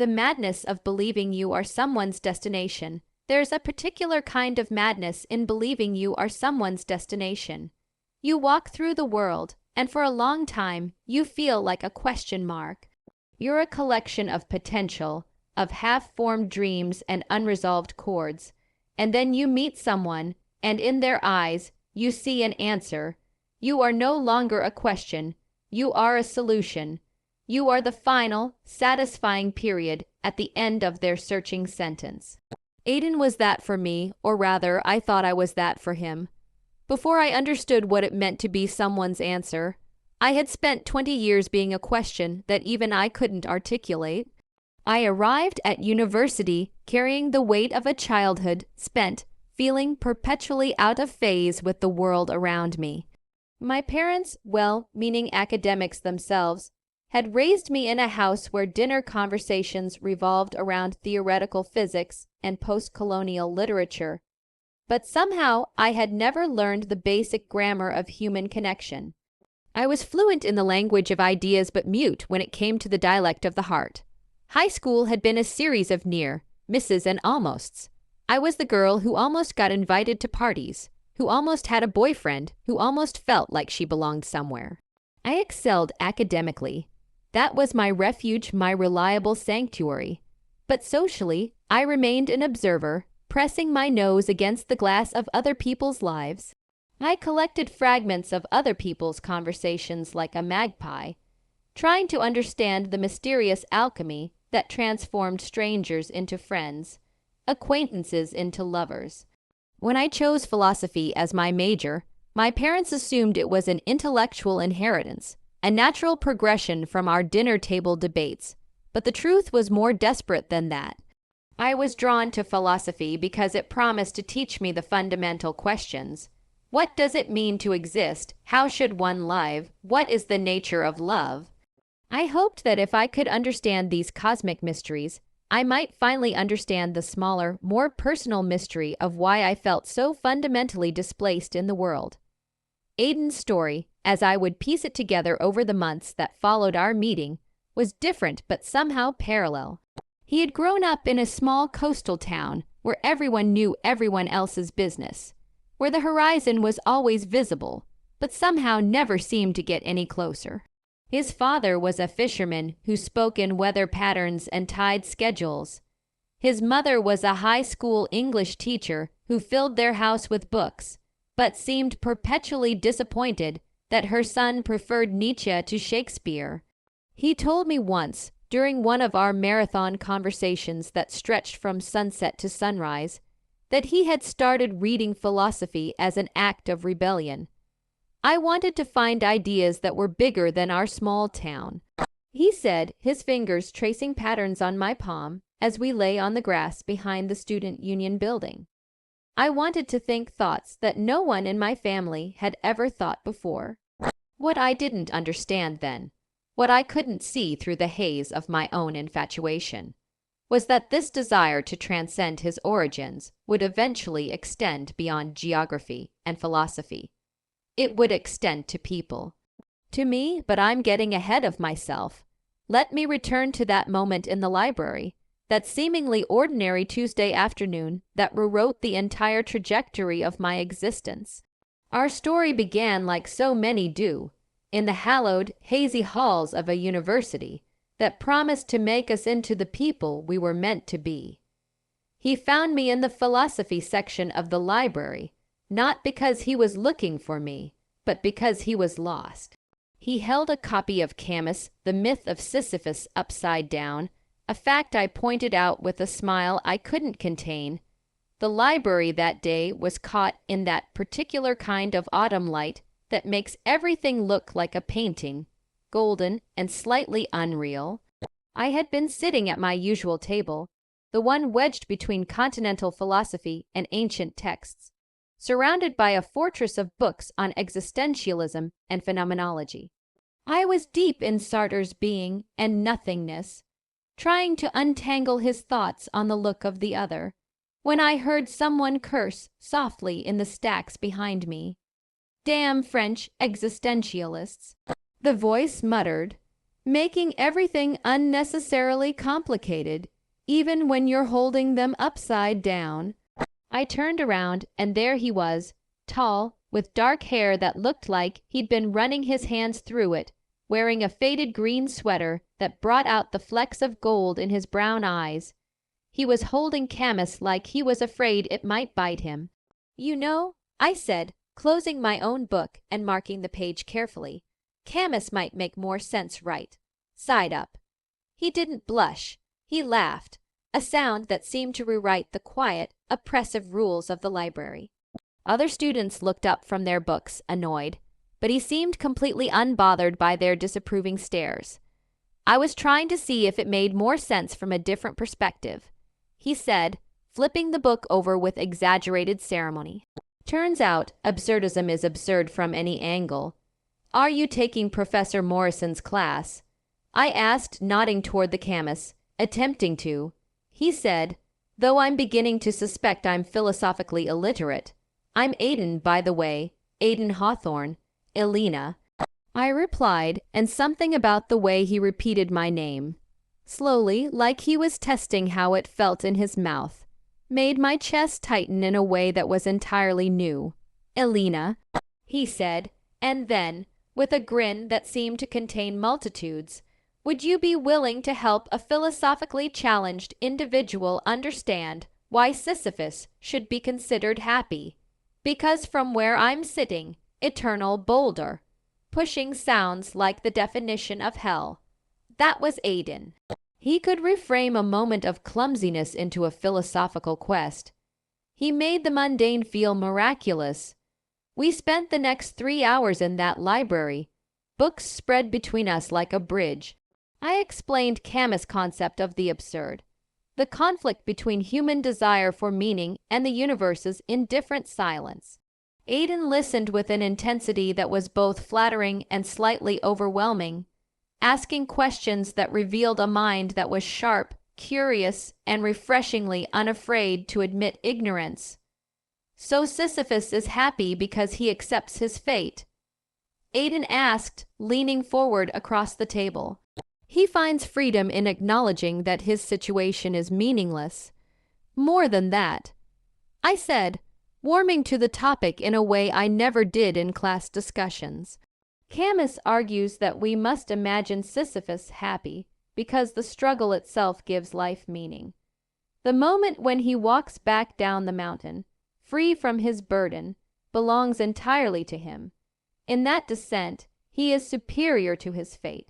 the madness of believing you are someone's destination. There's a particular kind of madness in believing you are someone's destination. You walk through the world, and for a long time, you feel like a question mark. You're a collection of potential, of half-formed dreams and unresolved chords. And then you meet someone, and in their eyes, you see an answer. You are no longer a question. You are a solution. You are the final, satisfying period at the end of their searching sentence. Aiden was that for me, or rather, I thought I was that for him. Before I understood what it meant to be someone's answer, I had spent 20 years being a question that even I couldn't articulate. I arrived at university carrying the weight of a childhood spent feeling perpetually out of phase with the world around me. My parents, well-meaning academics themselves, had raised me in a house where dinner conversations revolved around theoretical physics and post-colonial literature. But somehow I had never learned the basic grammar of human connection. I was fluent in the language of ideas but mute when it came to the dialect of the heart. High school had been a series of near, misses, and almosts. I was the girl who almost got invited to parties, who almost had a boyfriend, who almost felt like she belonged somewhere. I excelled academically. That was my refuge, my reliable sanctuary. But socially, I remained an observer, pressing my nose against the glass of other people's lives. I collected fragments of other people's conversations like a magpie, trying to understand the mysterious alchemy that transformed strangers into friends, acquaintances into lovers. When I chose philosophy as my major, my parents assumed it was an intellectual inheritance, a natural progression from our dinner table debates. But the truth was more desperate than that. I was drawn to philosophy because it promised to teach me the fundamental questions. What does it mean to exist? How should one live? What is the nature of love? I hoped that if I could understand these cosmic mysteries, I might finally understand the smaller, more personal mystery of why I felt so fundamentally displaced in the world. Aiden's story, as I would piece it together over the months that followed our meeting, was different but somehow parallel. He had grown up in a small coastal town where everyone knew everyone else's business, where the horizon was always visible, but somehow never seemed to get any closer. His father was a fisherman who spoke in weather patterns and tide schedules. His mother was a high school English teacher who filled their house with books, but seemed perpetually disappointed that her son preferred Nietzsche to Shakespeare. He told me once, during one of our marathon conversations that stretched from sunset to sunrise, that he had started reading philosophy as an act of rebellion. I wanted to find ideas that were bigger than our small town. He said, his fingers tracing patterns on my palm as we lay on the grass behind the Student Union building. I wanted to think thoughts that no one in my family had ever thought before. What I didn't understand then, what I couldn't see through the haze of my own infatuation, was that this desire to transcend his origins would eventually extend beyond geography and philosophy. It would extend to people. To me, but I'm getting ahead of myself. Let me return to that moment in the library, that seemingly ordinary Tuesday afternoon that rewrote the entire trajectory of my existence. Our story began like so many do, in the hallowed, hazy halls of a university that promised to make us into the people we were meant to be. He found me in the philosophy section of the library, not because he was looking for me, but because he was lost. He held a copy of Camus, The Myth of Sisyphus, upside down, a fact I pointed out with a smile I couldn't contain. The library that day was caught in that particular kind of autumn light that makes everything look like a painting, golden and slightly unreal. I had been sitting at my usual table, the one wedged between continental philosophy and ancient texts, surrounded by a fortress of books on existentialism and phenomenology. I was deep in Sartre's being and nothingness, trying to untangle his thoughts on the look of the other, when I heard someone curse softly in the stacks behind me. Damn French existentialists. The voice muttered, making everything unnecessarily complicated, even when you're holding them upside down. I turned around, and there he was, tall, with dark hair that looked like he'd been running his hands through it, wearing a faded green sweater that brought out the flecks of gold in his brown eyes. He was holding Camus like he was afraid it might bite him. "You know," I said, closing my own book and marking the page carefully, "Camus might make more sense right side up." He didn't blush. He laughed, a sound that seemed to rewrite the quiet, oppressive rules of the library. Other students looked up from their books, annoyed, but he seemed completely unbothered by their disapproving stares. I was trying to see if it made more sense from a different perspective. He said, flipping the book over with exaggerated ceremony. "Turns out, absurdism is absurd from any angle. Are you taking Professor Morrison's class?" I asked, nodding toward the Camus, attempting to. He said, "Though I'm beginning to suspect I'm philosophically illiterate. I'm Aiden, by the way, Aiden Hawthorne, Elena." I replied, and something about the way he repeated my name, slowly, like he was testing how it felt in his mouth, made my chest tighten in a way that was entirely new. "Elena," he said, and then, with a grin that seemed to contain multitudes, "would you be willing to help a philosophically challenged individual understand why Sisyphus should be considered happy? Because from where I'm sitting, eternal boulder, pushing sounds like the definition of hell." That was Aiden. He could reframe a moment of clumsiness into a philosophical quest. He made the mundane feel miraculous. We spent the next 3 hours in that library, books spread between us like a bridge. I explained Camus' concept of the absurd, the conflict between human desire for meaning and the universe's indifferent silence. Aiden listened with an intensity that was both flattering and slightly overwhelming, asking questions that revealed a mind that was sharp, curious, and refreshingly unafraid to admit ignorance. "So Sisyphus is happy because he accepts his fate?" Aiden asked, leaning forward across the table. "He finds freedom in acknowledging that his situation is meaningless." "More than that," I said, warming to the topic in a way I never did in class discussions. "Camus argues that we must imagine Sisyphus happy because the struggle itself gives life meaning. The moment when he walks back down the mountain, free from his burden, belongs entirely to him. In that descent, he is superior to his fate."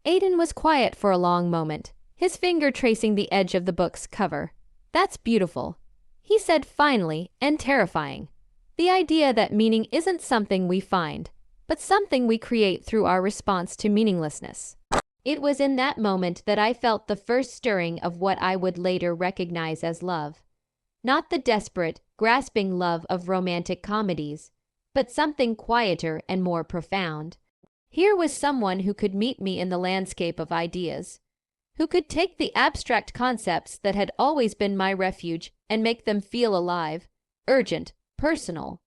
Aiden was quiet for a long moment, his finger tracing the edge of the book's cover. "That's beautiful," he said finally, and terrifying. "The idea that meaning isn't something we find, but something we create through our response to meaninglessness." It was in that moment that I felt the first stirring of what I would later recognize as love. Not the desperate, grasping love of romantic comedies, but something quieter and more profound. Here was someone who could meet me in the landscape of ideas, who could take the abstract concepts that had always been my refuge and make them feel alive, urgent, personal.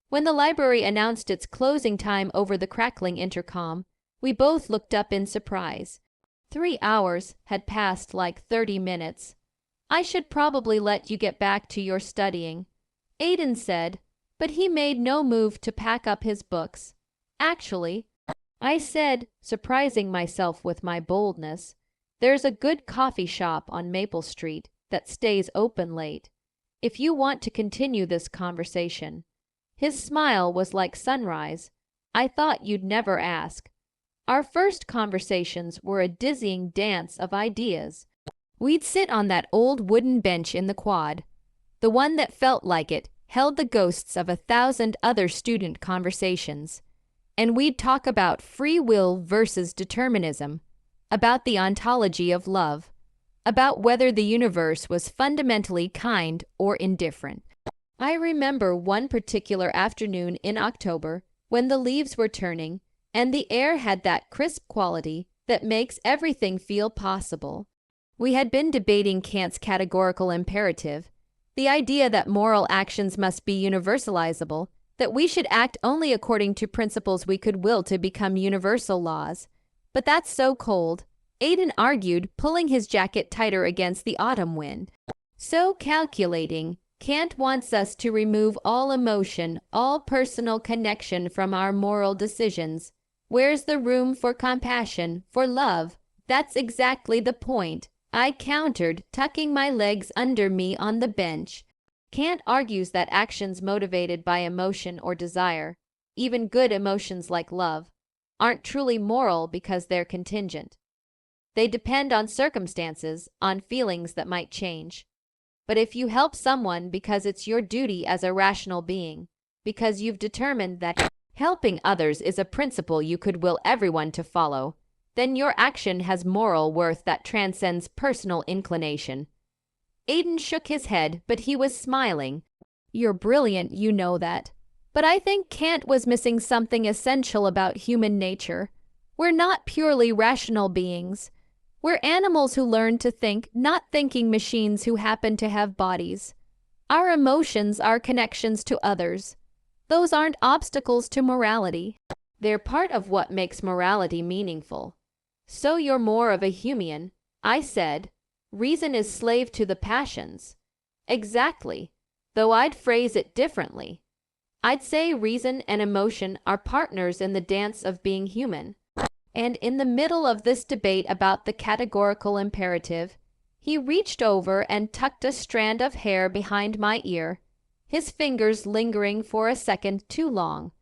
When the library announced its closing time over the crackling intercom, we both looked up in surprise. 3 hours had passed like 30 minutes. "I should probably let you get back to your studying," Aiden said, but he made no move to pack up his books. "Actually," I said, surprising myself with my boldness, "there's a good coffee shop on Maple Street that stays open late, if you want to continue this conversation." His smile was like sunrise. "I thought you'd never ask." Our first conversations were a dizzying dance of ideas. We'd sit on that old wooden bench in the quad, the one that felt like it held the ghosts of 1,000 other student conversations. And we'd talk about free will versus determinism, about the ontology of love, about whether the universe was fundamentally kind or indifferent. I remember one particular afternoon in October when the leaves were turning and the air had that crisp quality that makes everything feel possible. We had been debating Kant's categorical imperative, the idea that moral actions must be universalizable, that we should act only according to principles we could will to become universal laws. But that's so cold, Aiden argued, pulling his jacket tighter against the autumn wind. So calculating. Kant wants us to remove all emotion, all personal connection from our moral decisions. Where's the room for compassion, for love? That's exactly the point, I countered, tucking my legs under me on the bench. Kant argues that actions motivated by emotion or desire, even good emotions like love, aren't truly moral because they're contingent. They depend on circumstances, on feelings that might change. But if you help someone because it's your duty as a rational being, because you've determined that helping others is a principle you could will everyone to follow, then your action has moral worth that transcends personal inclination. Aiden shook his head, but he was smiling. You're brilliant, you know that. But I think Kant was missing something essential about human nature. We're not purely rational beings. We're animals who learn to think, not thinking machines who happen to have bodies. Our emotions are connections to others. Those aren't obstacles to morality. They're part of what makes morality meaningful. So you're more of a human, I said. Reason is slave to the passions. Exactly, though I'd phrase it differently. I'd say reason and emotion are partners in the dance of being human. And in the middle of this debate about the categorical imperative, he reached over and tucked a strand of hair behind my ear, his fingers lingering for a second too long.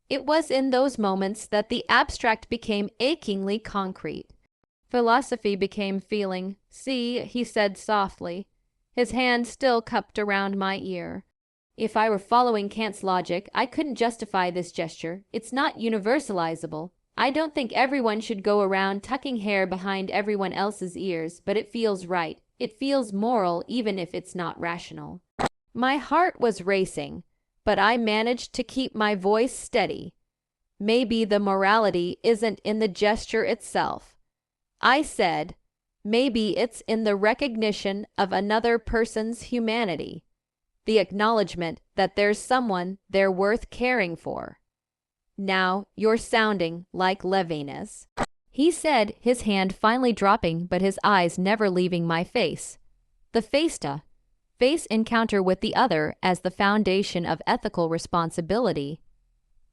It was in those moments that the abstract became achingly concrete. Philosophy became feeling. See, he said softly, his hand still cupped around my ear. If I were following Kant's logic, I couldn't justify this gesture. It's not universalizable. I don't think everyone should go around tucking hair behind everyone else's ears, but it feels right. It feels moral even if it's not rational. My heart was racing, but I managed to keep my voice steady. Maybe the morality isn't in the gesture itself. I said, maybe it's in the recognition of another person's humanity, the acknowledgement that there's someone they're worth caring for. Now you're sounding like Levinas, he said, his hand finally dropping but his eyes never leaving my face. The face encounter with the other as the foundation of ethical responsibility.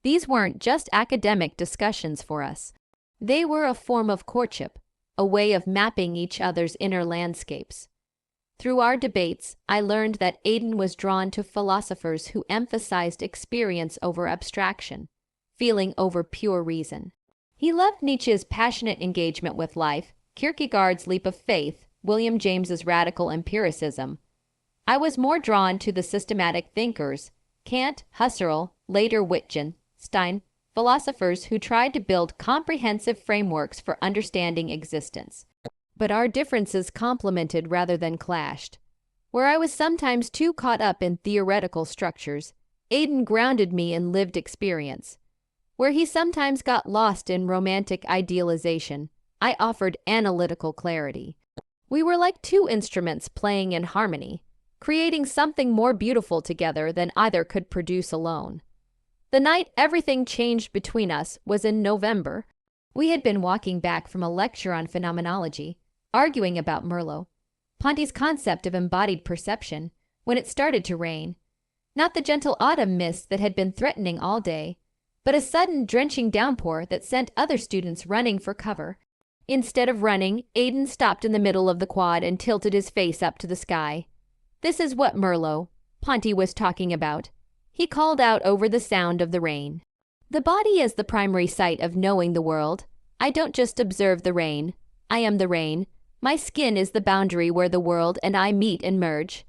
These weren't just academic discussions for us. They were a form of courtship, a way of mapping each other's inner landscapes. Through our debates, I learned that Aiden was drawn to philosophers who emphasized experience over abstraction, feeling over pure reason. He loved Nietzsche's passionate engagement with life, Kierkegaard's leap of faith, William James's radical empiricism. I was more drawn to the systematic thinkers, Kant, Husserl, later Wittgenstein, philosophers who tried to build comprehensive frameworks for understanding existence. But our differences complemented rather than clashed. Where I was sometimes too caught up in theoretical structures, Aiden grounded me in lived experience. Where he sometimes got lost in romantic idealization, I offered analytical clarity. We were like two instruments playing in harmony, creating something more beautiful together than either could produce alone. The night everything changed between us was in November. We had been walking back from a lecture on phenomenology, arguing about Merleau-Ponty's concept of embodied perception, when it started to rain. Not the gentle autumn mist that had been threatening all day, but a sudden drenching downpour that sent other students running for cover. Instead of running, Aiden stopped in the middle of the quad and tilted his face up to the sky. This is what Merleau-Ponty was talking about. He called out over the sound of the rain. The body is the primary site of knowing the world. I don't just observe the rain. I am the rain. My skin is the boundary where the world and I meet and merge.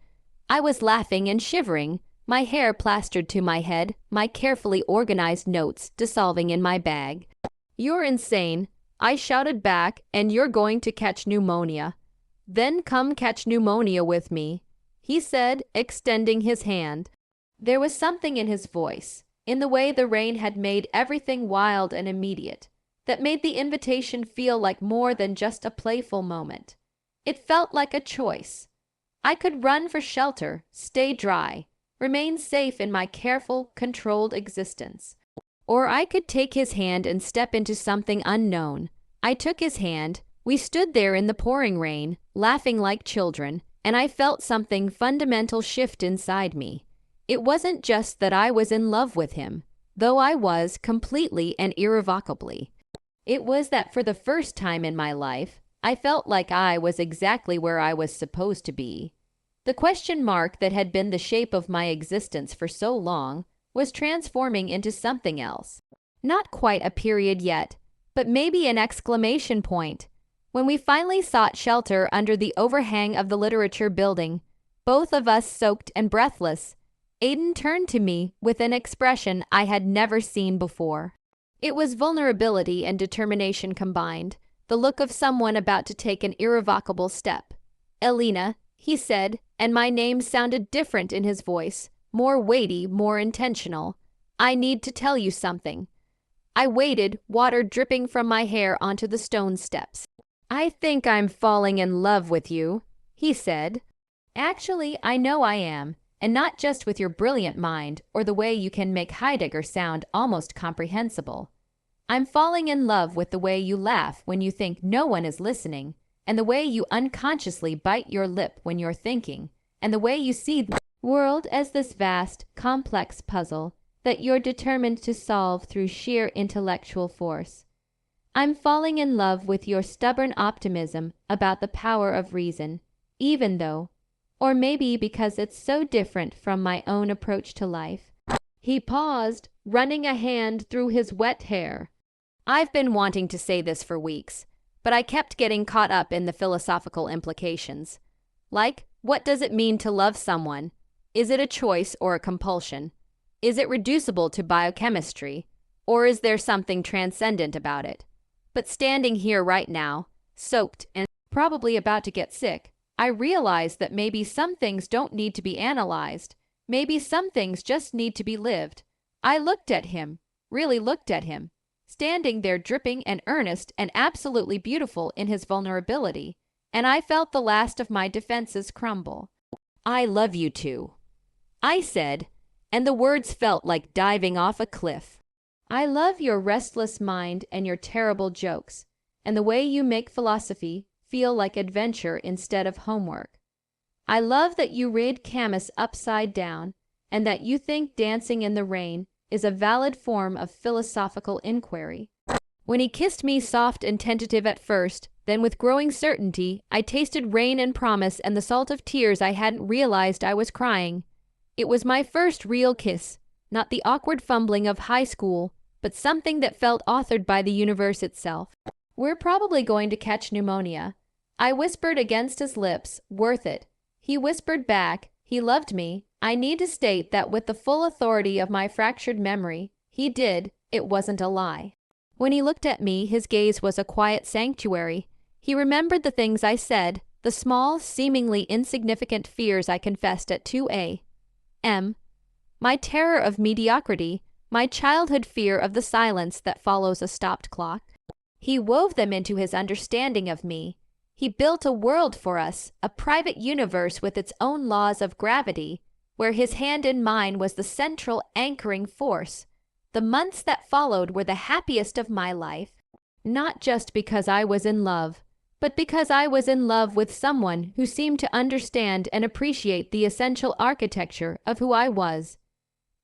I was laughing and shivering, my hair plastered to my head, my carefully organized notes dissolving in my bag. You're insane, I shouted back, and you're going to catch pneumonia. Then come catch pneumonia with me, he said, extending his hand. There was something in his voice, in the way the rain had made everything wild and immediate, that made the invitation feel like more than just a playful moment. It felt like a choice. I could run for shelter, stay dry, remain safe in my careful, controlled existence. Or I could take his hand and step into something unknown, I took his hand. We stood there in the pouring rain, laughing like children, and I felt something fundamental shift inside me. It wasn't just that I was in love with him, though I was completely and irrevocably. It was that for the first time in my life, I felt like I was exactly where I was supposed to be. The question mark that had been the shape of my existence for so long was transforming into something else. Not quite a period yet, but maybe an exclamation point. When we finally sought shelter under the overhang of the literature building, both of us soaked and breathless, Aiden turned to me with an expression I had never seen before. It was vulnerability and determination combined, the look of someone about to take an irrevocable step. "Elena," he said, and my name sounded different in his voice, more weighty, more intentional. "I need to tell you something." I waited, water dripping from my hair onto the stone steps. "I think I'm falling in love with you," he said. "Actually, I know I am, and not just with your brilliant mind or the way you can make Heidegger sound almost comprehensible. I'm falling in love with the way you laugh when you think no one is listening, and the way you unconsciously bite your lip when you're thinking, and the way you see the world as this vast, complex puzzle that you're determined to solve through sheer intellectual force. I'm falling in love with your stubborn optimism about the power of reason, even though, or maybe because it's so different from my own approach to life." He paused, running a hand through his wet hair. I've been wanting to say this for weeks, but I kept getting caught up in the philosophical implications. Like, what does it mean to love someone? Is it a choice or a compulsion? Is it reducible to biochemistry? Or is there something transcendent about it? But standing here right now, soaked and probably about to get sick, I realize that maybe some things don't need to be analyzed. Maybe some things just need to be lived. I looked at him, really looked at him, standing there dripping and earnest and absolutely beautiful in his vulnerability, and I felt the last of my defenses crumble. "I love you too," I said, and the words felt like diving off a cliff. "I love your restless mind and your terrible jokes, and the way you make philosophy feel like adventure instead of homework. I love that you read Camus upside down, and that you think dancing in the rain is a valid form of philosophical inquiry." When he kissed me soft and tentative at first, then with growing certainty, I tasted rain and promise and the salt of tears I hadn't realized I was crying. It was my first real kiss, not the awkward fumbling of high school, but something that felt authored by the universe itself. "We're probably going to catch pneumonia," I whispered against his lips. "Worth it." He whispered back. He loved me. I need to state that with the full authority of my fractured memory, he did. It wasn't a lie. When he looked at me, his gaze was a quiet sanctuary. He remembered the things I said, the small, seemingly insignificant fears I confessed at 2 a.m. My terror of mediocrity, my childhood fear of the silence that follows a stopped clock. He wove them into his understanding of me. He built a world for us, a private universe with its own laws of gravity, where his hand in mine was the central anchoring force. The months that followed were the happiest of my life, not just because I was in love, but because I was in love with someone who seemed to understand and appreciate the essential architecture of who I was.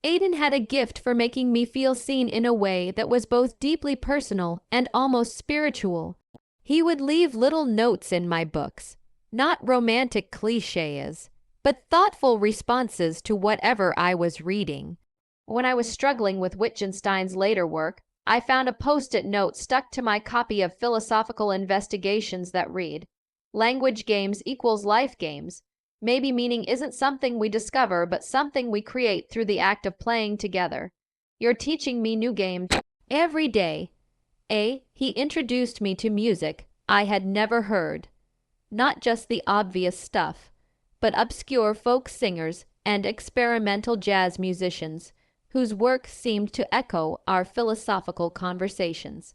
Aiden had a gift for making me feel seen in a way that was both deeply personal and almost spiritual. He would leave little notes in my books, not romantic cliches, but thoughtful responses to whatever I was reading. When I was struggling with Wittgenstein's later work, I found a post-it note stuck to my copy of Philosophical Investigations that read, "Language games equals life games. Maybe meaning isn't something we discover, but something we create through the act of playing together. You're teaching me new games every day." He introduced me to music I had never heard. Not just the obvious stuff, but obscure folk singers and experimental jazz musicians whose work seemed to echo our philosophical conversations.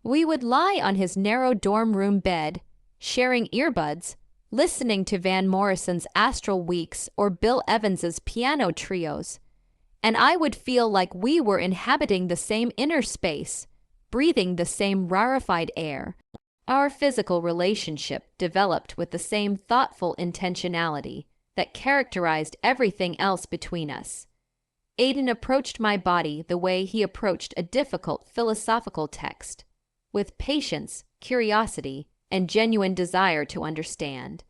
We would lie on his narrow dorm room bed, sharing earbuds, listening to Van Morrison's Astral Weeks or Bill Evans's piano trios, and I would feel like we were inhabiting the same inner space, breathing the same rarefied air. Our physical relationship developed with the same thoughtful intentionality that characterized everything else between us. Aiden approached my body the way he approached a difficult philosophical text, with patience, curiosity, and genuine desire to understand.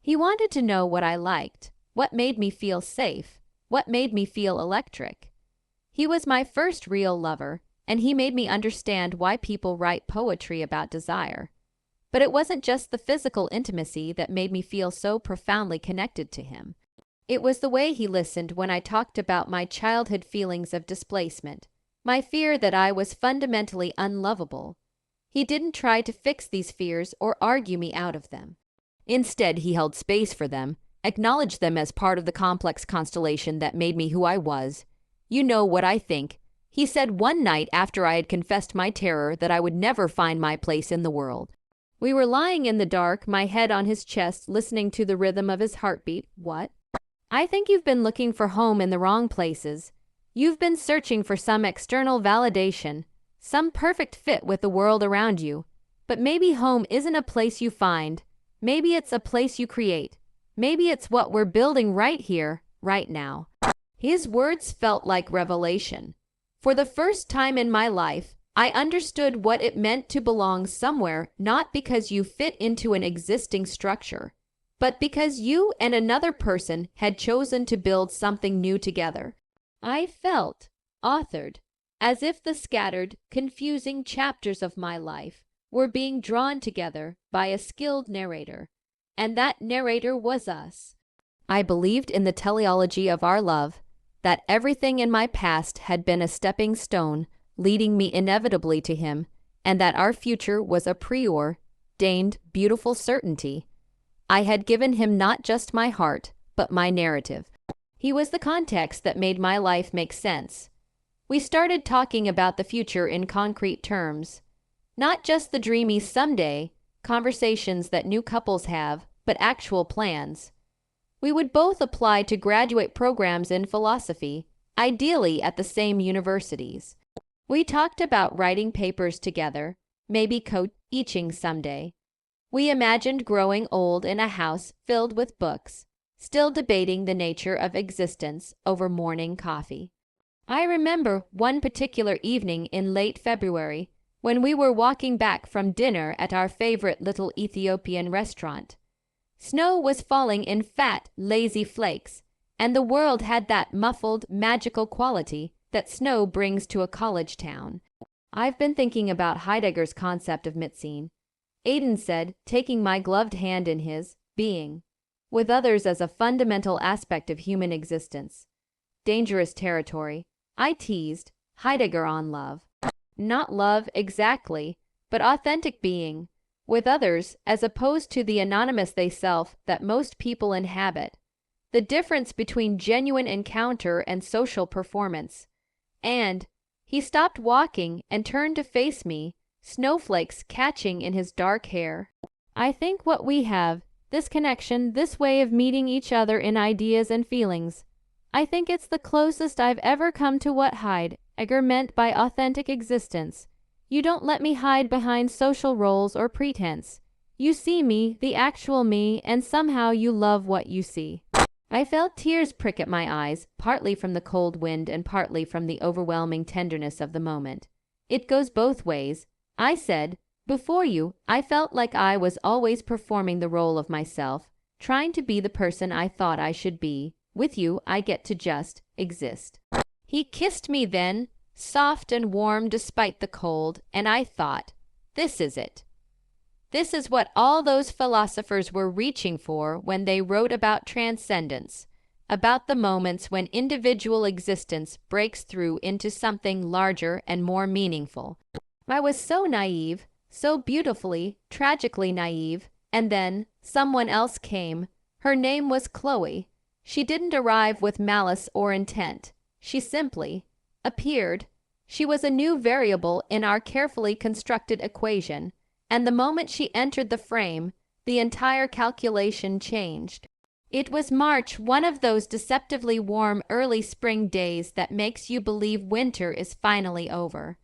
He wanted to know what I liked, what made me feel safe, what made me feel electric. He was my first real lover, and he made me understand why people write poetry about desire. But it wasn't just the physical intimacy that made me feel so profoundly connected to him. It was the way he listened when I talked about my childhood feelings of displacement, my fear that I was fundamentally unlovable. He didn't try to fix these fears or argue me out of them. Instead, he held space for them, acknowledged them as part of the complex constellation that made me who I was. "You know what I think," he said one night after I had confessed my terror that I would never find my place in the world. We were lying in the dark, my head on his chest, listening to the rhythm of his heartbeat. "What?" "I think you've been looking for home in the wrong places. You've been searching for some external validation, some perfect fit with the world around you. But maybe home isn't a place you find. Maybe it's a place you create. Maybe it's what we're building right here, right now." His words felt like revelation. For the first time in my life, I understood what it meant to belong somewhere, not because you fit into an existing structure, but because you and another person had chosen to build something new together. I felt authored, as if the scattered, confusing chapters of my life were being drawn together by a skilled narrator, and that narrator was us. I believed in the teleology of our love, that everything in my past had been a stepping stone leading me inevitably to him, and that our future was a preordained, beautiful certainty. I had given him not just my heart, but my narrative. He was the context that made my life make sense. We started talking about the future in concrete terms, not just the dreamy someday conversations that new couples have, but actual plans. We would both apply to graduate programs in philosophy, ideally at the same universities. We talked about writing papers together, maybe co-teaching someday. We imagined growing old in a house filled with books, still debating the nature of existence over morning coffee. I remember one particular evening in late February when we were walking back from dinner at our favorite little Ethiopian restaurant. Snow was falling in fat, lazy flakes, and the world had that muffled, magical quality that snow brings to a college town. "I've been thinking about Heidegger's concept of Mitsine," Aiden said, taking my gloved hand in his, "being with others as a fundamental aspect of human existence." Dangerous territory. I teased. Heidegger on love. Not love exactly, but authentic being with others as opposed to the anonymous they self that most people inhabit. The difference between genuine encounter and social performance. And he stopped walking and turned to face me, snowflakes catching in his dark hair. "I think what we have, this connection, this way of meeting each other in ideas and feelings, I think it's the closest I've ever come to what Heidegger meant by authentic existence. You don't let me hide behind social roles or pretense. You see me, the actual me, and somehow you love what you see." I felt tears prick at my eyes, partly from the cold wind and partly from the overwhelming tenderness of the moment. "It goes both ways," I said. "Before you, I felt like I was always performing the role of myself, trying to be the person I thought I should be. With you, I get to just exist." He kissed me then, soft and warm despite the cold, and I thought, this is it. This is what all those philosophers were reaching for when they wrote about transcendence, about the moments when individual existence breaks through into something larger and more meaningful. I was so naive, so beautifully, tragically naive, and then someone else came. Her name was Chloe. She didn't arrive with malice or intent. She simply appeared. She was a new variable in our carefully constructed equation, and the moment she entered the frame, the entire calculation changed. It was March, one of those deceptively warm early spring days that makes you believe winter is finally over.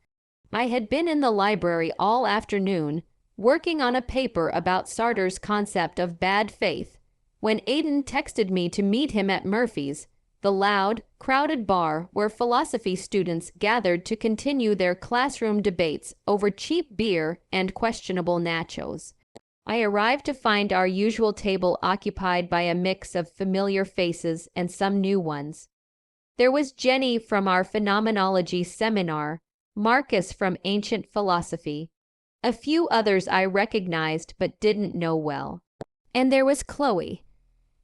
I had been in the library all afternoon, working on a paper about Sartre's concept of bad faith, when Aiden texted me to meet him at Murphy's, the loud, crowded bar where philosophy students gathered to continue their classroom debates over cheap beer and questionable nachos. I arrived to find our usual table occupied by a mix of familiar faces and some new ones. There was Jenny from our phenomenology seminar, Marcus from ancient philosophy, a few others I recognized but didn't know well. And there was Chloe.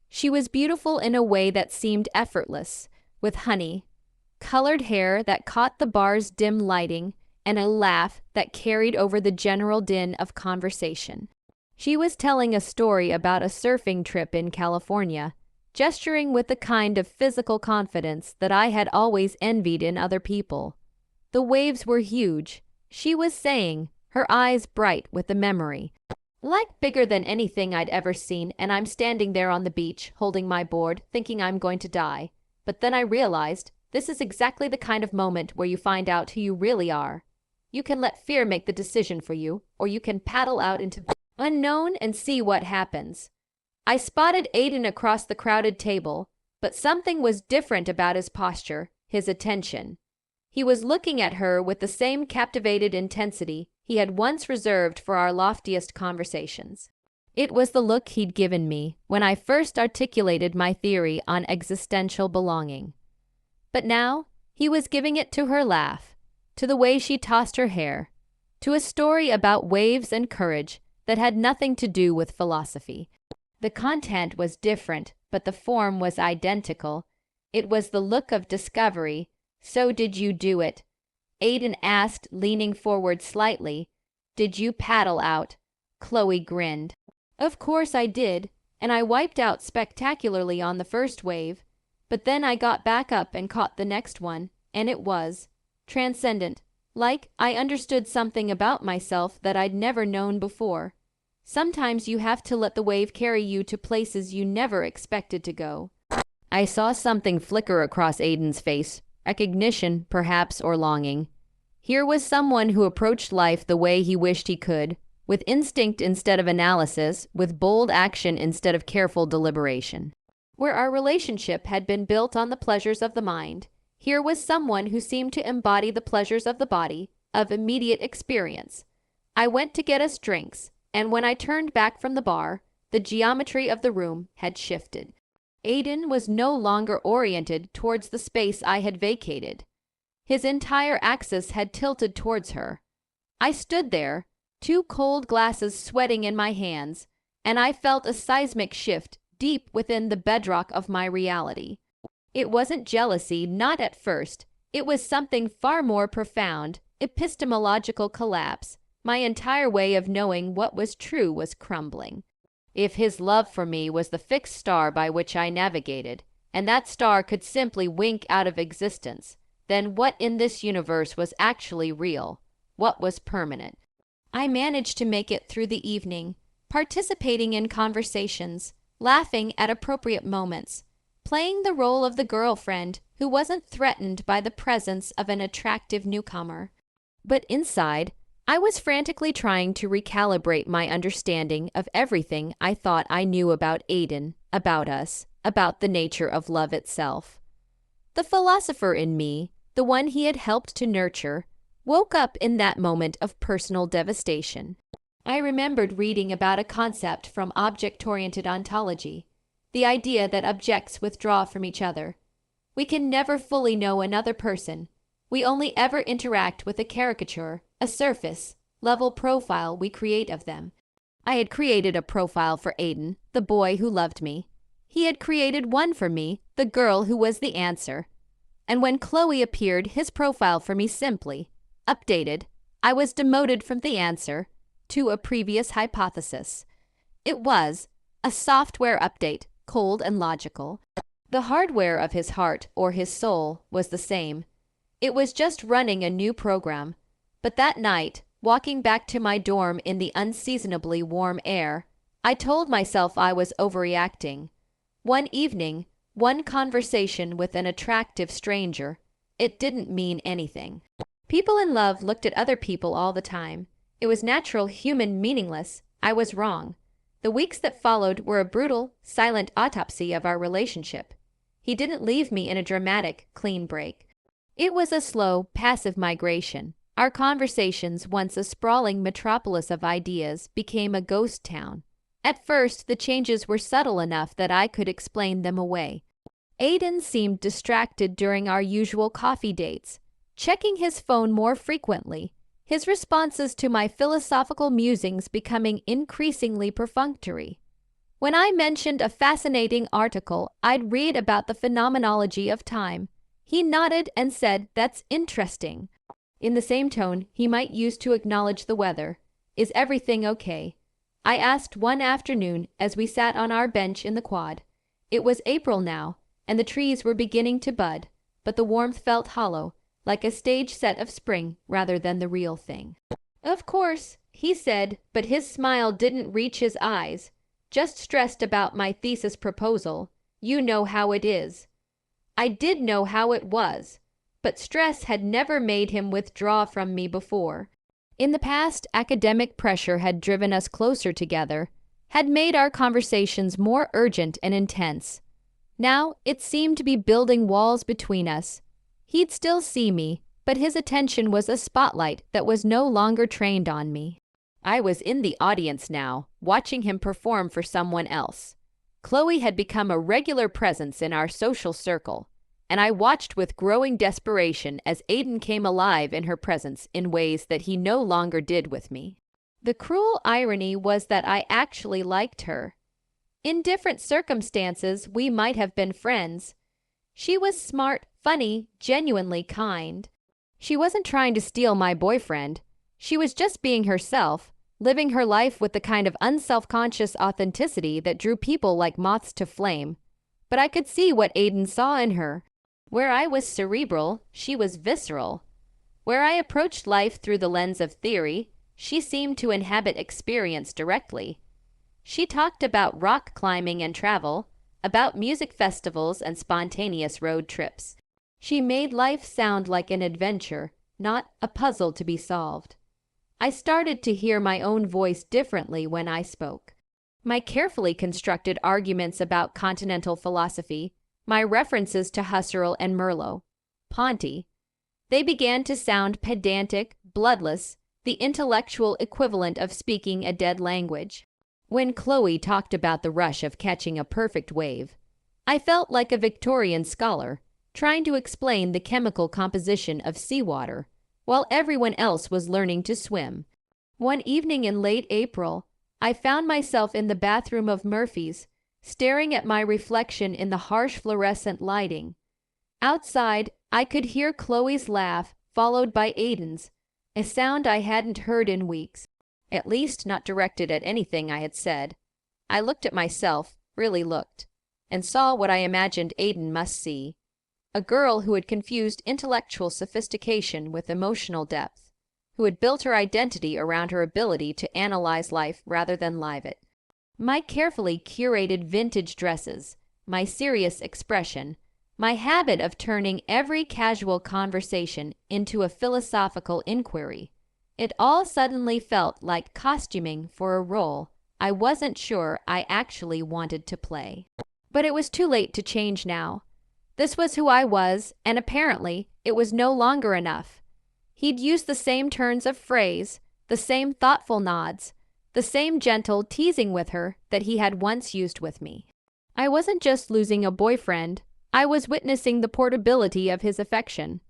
She was beautiful in a way that seemed effortless, with honey, colored hair that caught the bar's dim lighting, and a laugh that carried over the general din of conversation. She was telling a story about a surfing trip in California, gesturing with the kind of physical confidence that I had always envied in other people. The waves were huge, she was saying, her eyes bright with the memory. Like bigger than anything I'd ever seen, and I'm standing there on the beach, holding my board, thinking I'm going to die. But then I realized, this is exactly the kind of moment where you find out who you really are. You can let fear make the decision for you, or you can paddle out into the unknown and see what happens. I spotted Aiden across the crowded table, but something was different about his posture, his attention. He was looking at her with the same captivated intensity he had once reserved for our loftiest conversations. It was the look he'd given me when I first articulated my theory on existential belonging. But now, he was giving it to her laugh, to the way she tossed her hair, to a story about waves and courage that had nothing to do with philosophy. The content was different, but the form was identical. It was the look of discovery. So did you do it? Aiden asked, leaning forward slightly. Did you paddle out? Chloe grinned. Of course I did, and I wiped out spectacularly on the first wave. But then I got back up and caught the next one, and it was transcendent. Like I understood something about myself that I'd never known before. Sometimes you have to let the wave carry you to places you never expected to go. I saw something flicker across Aiden's face, recognition, perhaps, or longing. Here was someone who approached life the way he wished he could, with instinct instead of analysis, with bold action instead of careful deliberation. Where our relationship had been built on the pleasures of the mind, here was someone who seemed to embody the pleasures of the body, of immediate experience. I went to get us drinks, and when I turned back from the bar, the geometry of the room had shifted. Aiden was no longer oriented towards the space I had vacated. His entire axis had tilted towards her. I stood there, two cold glasses sweating in my hands, and I felt a seismic shift deep within the bedrock of my reality. It wasn't jealousy, not at first. It was something far more profound, epistemological collapse. My entire way of knowing what was true was crumbling. If his love for me was the fixed star by which I navigated, and that star could simply wink out of existence, then what in this universe was actually real? What was permanent? I managed to make it through the evening, participating in conversations, laughing at appropriate moments, playing the role of the girlfriend who wasn't threatened by the presence of an attractive newcomer. But inside, I was frantically trying to recalibrate my understanding of everything I thought I knew about Aiden, about us, about the nature of love itself. The philosopher in me, the one he had helped to nurture, woke up in that moment of personal devastation. I remembered reading about a concept from object-oriented ontology, the idea that objects withdraw from each other. We can never fully know another person. We only ever interact with a caricature, a surface level profile we create of them. I had created a profile for Aiden, the boy who loved me. He had created one for me, the girl who was the answer. And when Chloe appeared, his profile for me simply updated. I was demoted from the answer to a previous hypothesis. It was a software update, cold and logical. The hardware of his heart or his soul was the same. It was just running a new program. But that night, walking back to my dorm in the unseasonably warm air, I told myself I was overreacting. One evening, one conversation with an attractive stranger, it didn't mean anything. People in love looked at other people all the time. It was natural, human, meaningless. I was wrong. The weeks that followed were a brutal, silent autopsy of our relationship. He didn't leave me in a dramatic, clean break. It was a slow, passive migration. Our conversations, once a sprawling metropolis of ideas, became a ghost town. At first, the changes were subtle enough that I could explain them away. Aiden seemed distracted during our usual coffee dates, checking his phone more frequently, his responses to my philosophical musings becoming increasingly perfunctory. When I mentioned a fascinating article I'd read about the phenomenology of time, he nodded and said, "That's interesting," in the same tone he might use to acknowledge the weather. "Is everything okay?" I asked one afternoon as we sat on our bench in the quad. It was April now, and the trees were beginning to bud, but the warmth felt hollow, like a stage set of spring rather than the real thing. "Of course," he said, but his smile didn't reach his eyes. "Just stressed about my thesis proposal. You know how it is." I did know how it was, but stress had never made him withdraw from me before. In the past, academic pressure had driven us closer together, had made our conversations more urgent and intense. Now, it seemed to be building walls between us. He'd still see me, but his attention was a spotlight that was no longer trained on me. I was in the audience now, watching him perform for someone else. Chloe had become a regular presence in our social circle, and I watched with growing desperation as Aiden came alive in her presence in ways that he no longer did with me. The cruel irony was that I actually liked her. In different circumstances, we might have been friends. She was smart, funny, genuinely kind. She wasn't trying to steal my boyfriend. She was just being herself, living her life with the kind of unselfconscious authenticity that drew people like moths to flame. But I could see what Aiden saw in her. Where I was cerebral, she was visceral. Where I approached life through the lens of theory, she seemed to inhabit experience directly. She talked about rock climbing and travel, about music festivals and spontaneous road trips. She made life sound like an adventure, not a puzzle to be solved. I started to hear my own voice differently when I spoke. My carefully constructed arguments about continental philosophy, my references to Husserl and Merleau-Ponty, they began to sound pedantic, bloodless, the intellectual equivalent of speaking a dead language. When Chloe talked about the rush of catching a perfect wave, I felt like a Victorian scholar trying to explain the chemical composition of seawater while everyone else was learning to swim. One evening in late April, I found myself in the bathroom of Murphy's, staring at my reflection in the harsh fluorescent lighting. Outside, I could hear Chloe's laugh, followed by Aiden's, a sound I hadn't heard in weeks, at least not directed at anything I had said. I looked at myself, really looked, and saw what I imagined Aiden must see. A girl who had confused intellectual sophistication with emotional depth, who had built her identity around her ability to analyze life rather than live it. My carefully curated vintage dresses, my serious expression, my habit of turning every casual conversation into a philosophical inquiry, it all suddenly felt like costuming for a role I wasn't sure I actually wanted to play. But it was too late to change now. This was who I was, and apparently it was no longer enough. He'd used the same turns of phrase, the same thoughtful nods, the same gentle teasing with her that he had once used with me. I wasn't just losing a boyfriend, I was witnessing the portability of his affection.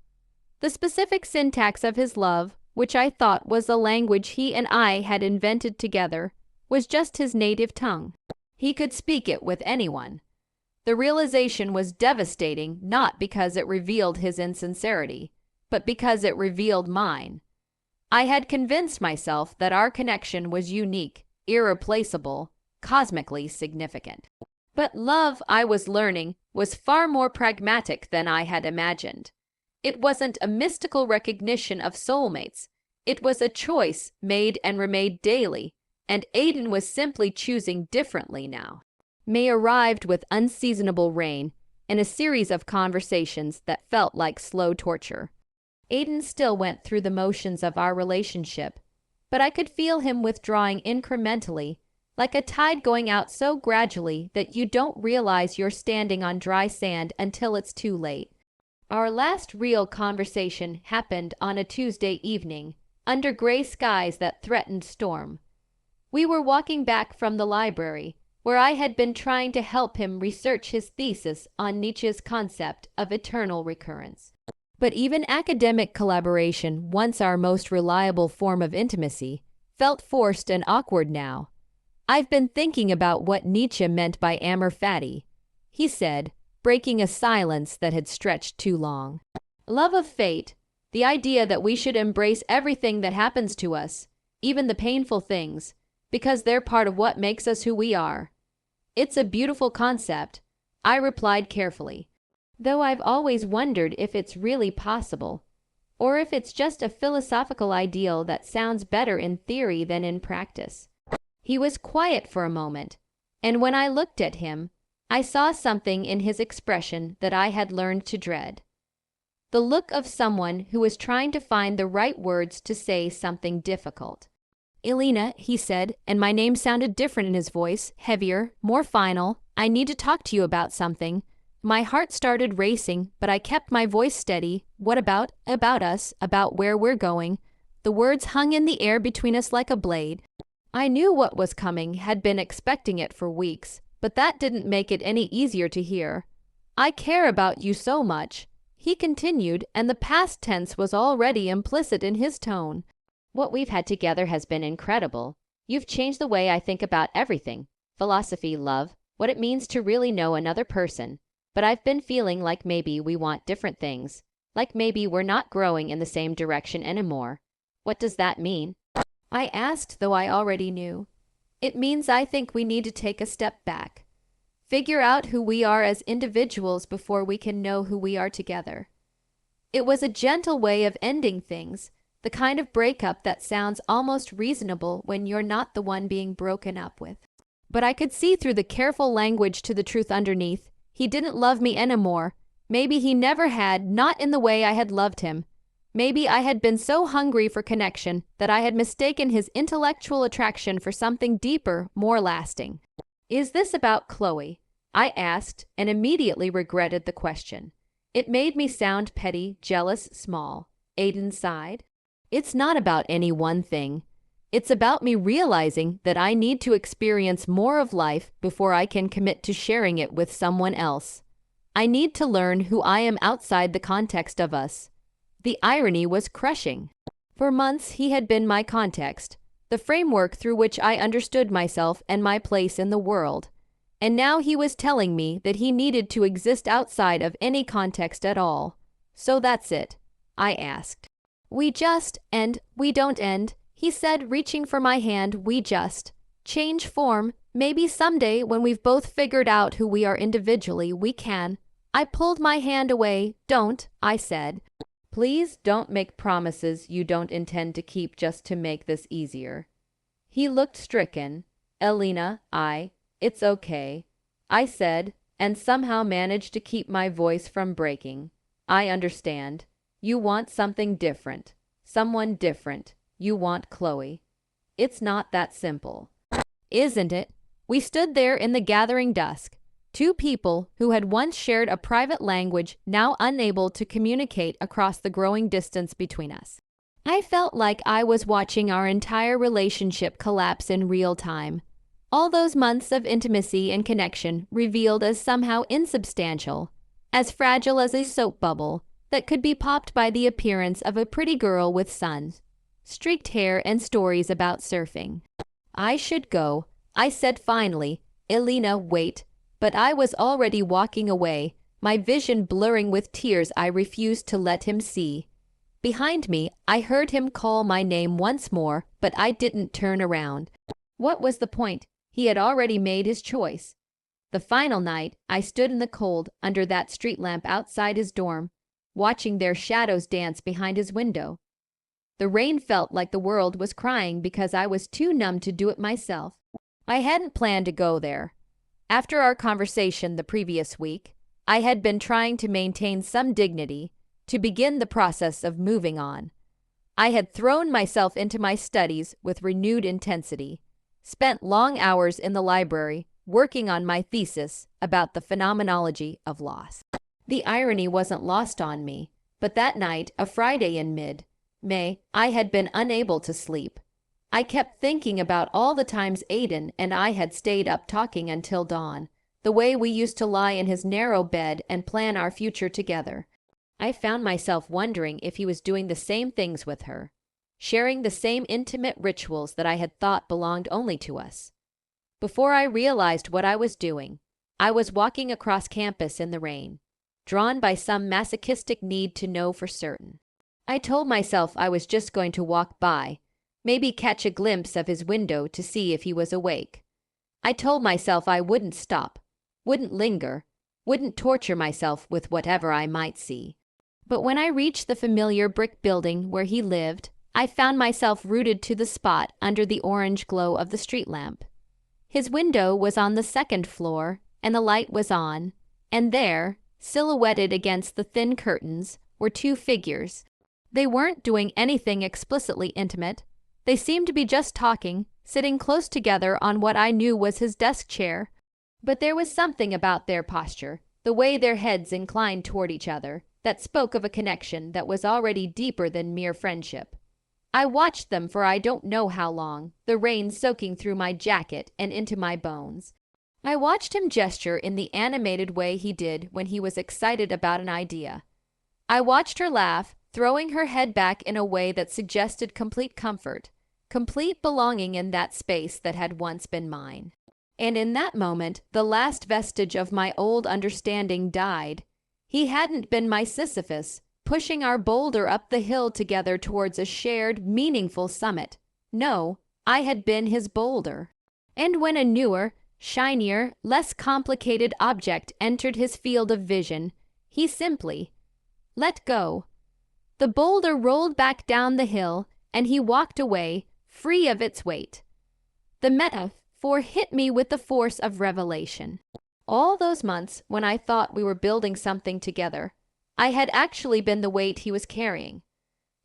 The specific syntax of his love, which I thought was the language he and I had invented together, was just his native tongue. He could speak it with anyone. The realization was devastating not because it revealed his insincerity, but because it revealed mine. I had convinced myself that our connection was unique, irreplaceable, cosmically significant. But love, I was learning, was far more pragmatic than I had imagined. It wasn't a mystical recognition of soulmates. It was a choice made and remade daily, and Aiden was simply choosing differently now. May arrived with unseasonable rain and a series of conversations that felt like slow torture. Aiden still went through the motions of our relationship, but I could feel him withdrawing incrementally, like a tide going out so gradually that you don't realize you're standing on dry sand until it's too late. Our last real conversation happened on a Tuesday evening, under gray skies that threatened storm. We were walking back from the library, where I had been trying to help him research his thesis on Nietzsche's concept of eternal recurrence. But even academic collaboration, once our most reliable form of intimacy, felt forced and awkward now. "I've been thinking about what Nietzsche meant by amor fati," he said, breaking a silence that had stretched too long. "Love of fate, the idea that we should embrace everything that happens to us, even the painful things, because they're part of what makes us who we are. It's a beautiful concept," I replied carefully, "though I've always wondered if it's really possible, or if it's just a philosophical ideal that sounds better in theory than in practice." He was quiet for a moment, and when I looked at him, I saw something in his expression that I had learned to dread. The look of someone who was trying to find the right words to say something difficult. "Elena," he said, and my name sounded different in his voice, heavier, more final. "I need to talk to you about something." My heart started racing, but I kept my voice steady. "What about? About us, about where we're going." The words hung in the air between us like a blade. I knew what was coming, had been expecting it for weeks, but that didn't make it any easier to hear. "I care about you so much," he continued, and the past tense was already implicit in his tone. "What we've had together has been incredible. You've changed the way I think about everything. Philosophy, love, what it means to really know another person. But I've been feeling like maybe we want different things, like maybe we're not growing in the same direction anymore." "What does that mean?" I asked, though I already knew. "It means I think we need to take a step back. Figure out who we are as individuals before we can know who we are together." It was a gentle way of ending things, the kind of breakup that sounds almost reasonable when you're not the one being broken up with. But I could see through the careful language to the truth underneath. He didn't love me anymore. Maybe he never had, not in the way I had loved him. Maybe I had been so hungry for connection that I had mistaken his intellectual attraction for something deeper, more lasting. "Is this about Chloe?" I asked, and immediately regretted the question. It made me sound petty, jealous, small. Aiden sighed. "It's not about any one thing. It's about me realizing that I need to experience more of life before I can commit to sharing it with someone else. I need to learn who I am outside the context of us." The irony was crushing. For months he had been my context, the framework through which I understood myself and my place in the world. And now he was telling me that he needed to exist outside of any context at all. "So that's it?" I asked. "We just end, we don't end," he said, reaching for my hand. "We just change form. Maybe someday when we've both figured out who we are individually, we can." I pulled my hand away. "Don't," I said. "Please don't make promises you don't intend to keep just to make this easier." He looked stricken. "Elena, it's okay," I said, and somehow managed to keep my voice from breaking. "I understand. You want something different. Someone different. You want Chloe. It's not that simple." Isn't it? We stood there in the gathering dusk. Two people who had once shared a private language, now unable to communicate across the growing distance between us. I felt like I was watching our entire relationship collapse in real time. All those months of intimacy and connection revealed as somehow insubstantial, as fragile as a soap bubble that could be popped by the appearance of a pretty girl with sun, streaked hair and stories about surfing. "I should go," I said finally. "Elena, wait." But I was already walking away, my vision blurring with tears I refused to let him see. Behind me, I heard him call my name once more, but I didn't turn around. What was the point? He had already made his choice. The final night, I stood in the cold under that street lamp outside his dorm, watching their shadows dance behind his window. The rain felt like the world was crying because I was too numb to do it myself. I hadn't planned to go there. After our conversation the previous week, I had been trying to maintain some dignity, to begin the process of moving on. I had thrown myself into my studies with renewed intensity, spent long hours in the library working on my thesis about the phenomenology of loss. The irony wasn't lost on me, but that night, a Friday in mid-May, I had been unable to sleep. I kept thinking about all the times Aiden and I had stayed up talking until dawn, the way we used to lie in his narrow bed and plan our future together. I found myself wondering if he was doing the same things with her, sharing the same intimate rituals that I had thought belonged only to us. Before I realized what I was doing, I was walking across campus in the rain, drawn by some masochistic need to know for certain. I told myself I was just going to walk by, maybe catch a glimpse of his window to see if he was awake. I told myself I wouldn't stop, wouldn't linger, wouldn't torture myself with whatever I might see. But when I reached the familiar brick building where he lived, I found myself rooted to the spot under the orange glow of the street lamp. His window was on the second floor, and the light was on, and there, silhouetted against the thin curtains, were two figures. They weren't doing anything explicitly intimate. They seemed to be just talking, sitting close together on what I knew was his desk chair. But there was something about their posture, the way their heads inclined toward each other, that spoke of a connection that was already deeper than mere friendship. I watched them for I don't know how long, the rain soaking through my jacket and into my bones. I watched him gesture in the animated way he did when he was excited about an idea. I watched her laugh, throwing her head back in a way that suggested complete comfort, complete belonging in that space that had once been mine. And in that moment, the last vestige of my old understanding died. He hadn't been my Sisyphus, pushing our boulder up the hill together towards a shared, meaningful summit. No, I had been his boulder. And when a newer, shinier, less complicated object entered his field of vision, he simply let go. The boulder rolled back down the hill, and he walked away, free of its weight. The metaphor hit me with the force of revelation. All those months when I thought we were building something together, I had actually been the weight he was carrying.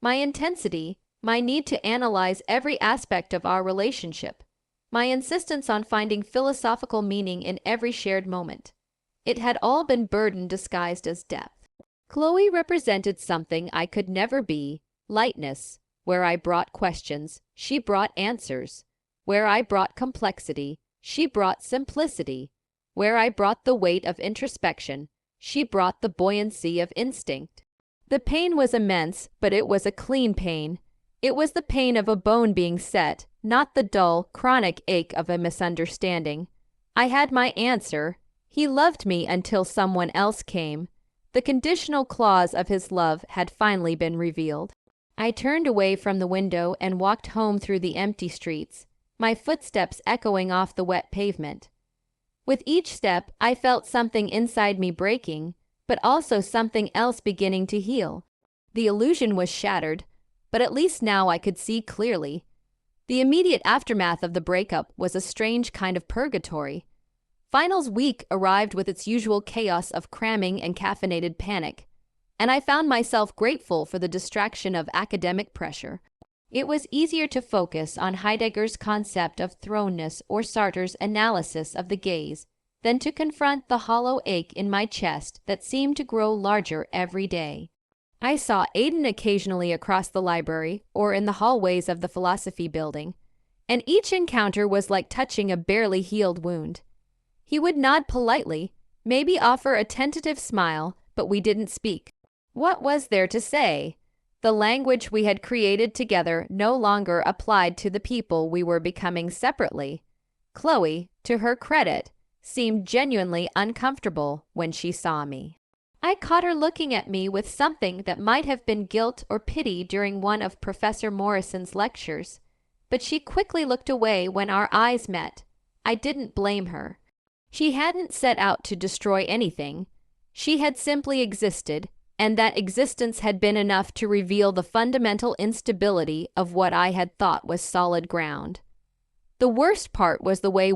My intensity, my need to analyze every aspect of our relationship, my insistence on finding philosophical meaning in every shared moment. It had all been burden disguised as depth. Chloe represented something I could never be, lightness. Where I brought questions, she brought answers. Where I brought complexity, she brought simplicity. Where I brought the weight of introspection, she brought the buoyancy of instinct. The pain was immense, but it was a clean pain. It was the pain of a bone being set, not the dull, chronic ache of a misunderstanding. I had my answer. He loved me until someone else came. The conditional clause of his love had finally been revealed. I turned away from the window and walked home through the empty streets, my footsteps echoing off the wet pavement. With each step, I felt something inside me breaking, but also something else beginning to heal. The illusion was shattered, but at least now I could see clearly. The immediate aftermath of the breakup was a strange kind of purgatory. Finals week arrived with its usual chaos of cramming and caffeinated panic, and I found myself grateful for the distraction of academic pressure. It was easier to focus on Heidegger's concept of thrownness or Sartre's analysis of the gaze than to confront the hollow ache in my chest that seemed to grow larger every day. I saw Aiden occasionally across the library or in the hallways of the philosophy building, and each encounter was like touching a barely healed wound. He would nod politely, maybe offer a tentative smile, but we didn't speak. What was there to say? The language we had created together no longer applied to the people we were becoming separately. Chloe, to her credit, seemed genuinely uncomfortable when she saw me. I caught her looking at me with something that might have been guilt or pity during one of Professor Morrison's lectures, but she quickly looked away when our eyes met. I didn't blame her. She hadn't set out to destroy anything. She had simply existed, and that existence had been enough to reveal the fundamental instability of what I had thought was solid ground. The worst part was the way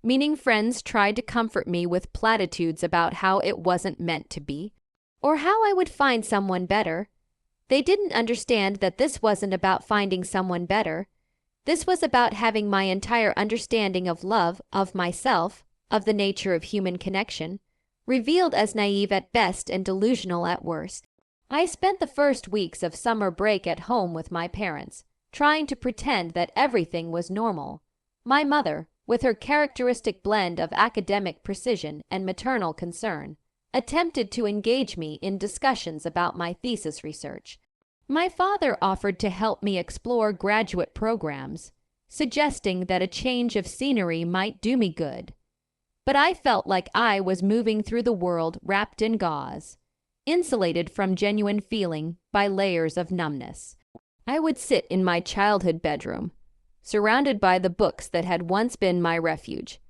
meaning friends tried to comfort me with platitudes about how it wasn't meant to be, or how I would find someone better. They didn't understand that this wasn't about finding someone better. This was about having my entire understanding of love, of myself, of the nature of human connection, revealed as naive at best and delusional at worst. I spent the first weeks of summer break at home with my parents, trying to pretend that everything was normal. My mother, with her characteristic blend of academic precision and maternal concern, attempted to engage me in discussions about my thesis research. My father offered to help me explore graduate programs, suggesting that a change of scenery might do me good. But I felt like I was moving through the world wrapped in gauze, insulated from genuine feeling by layers of numbness. I would sit in my childhood bedroom, surrounded by the books that had once been my refuge,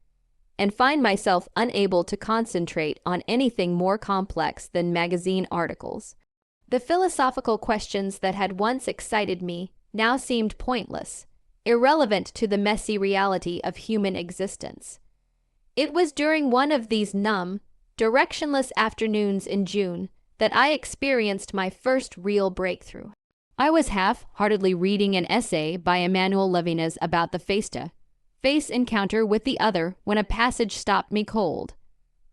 and find myself unable to concentrate on anything more complex than magazine articles. The philosophical questions that had once excited me now seemed pointless, irrelevant to the messy reality of human existence. It was during one of these numb, directionless afternoons in June that I experienced my first real breakthrough. I was half-heartedly reading an essay by Emmanuel Levinas about the face encounter with the other when a passage stopped me cold.